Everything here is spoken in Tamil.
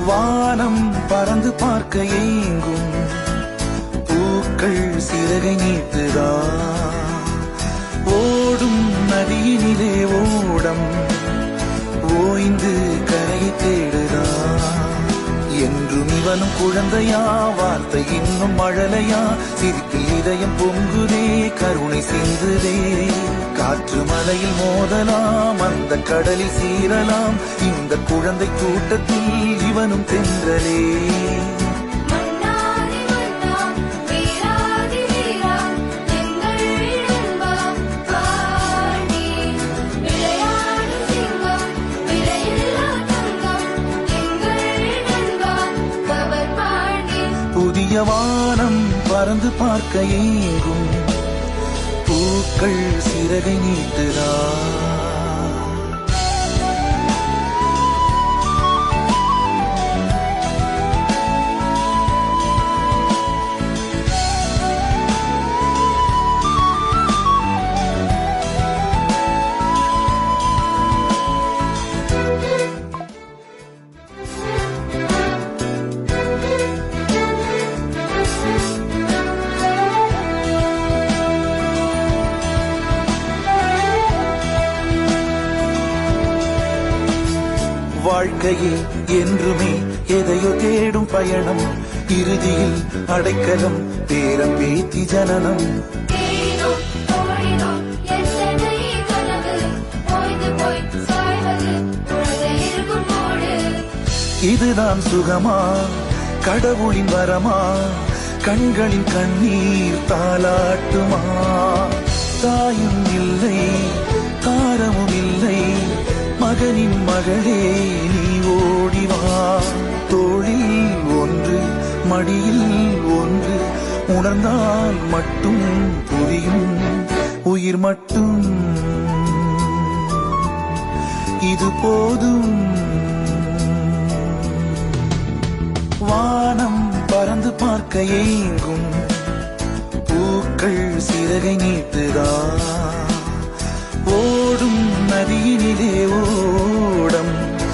வானம் பறந்து பார்க்க ஏங்கும், பூக்கள் சிறகை நீட்டுதா, ஓடும் நதியினிலே ஓடம் ஓய்ந்து கரையை தேடுதா. என்றும் இவனும் குழந்தையா, வார்த்தை இன்னும் மழலையா, சிரிப்பில் இதயம் பொங்குதே, கருணை சிந்துதே. காற்று மலையில் மோதலாம், அந்த கடலில் சீரலாம், இந்த குழந்தை கூட்டத்தில் இவனும் தென்றலே. புதிய வானம் பறந்து பார்க்க ஏங்கும், பூக்கள் சிறகை நீட்டுதா. வாழ்க்கையே என்றுமே எதையோ தேடும் பயணம், இறுதியில் அடைக்கலம் பேரம் பேத்தி ஜனனம். இதுதான் சுகமா, கடவுளின் வரமா, கண்களின் கண்ணீர் தாலாட்டுமா. தாயும் இல்லை, தாரமும் இல்லை, மகனின் மகளே நீ ஓடிவா. தோளில் ஒன்று, மடியில் ஒன்று, உணர்ந்தால் மட்டும் புரியும் உயிர் மட்டும், இது போதும். வானம் பறந்து பார்க்க ஏங்கும், பூக்கள் சிறகை நீட்டுதா, ஓடும் நதியினிலே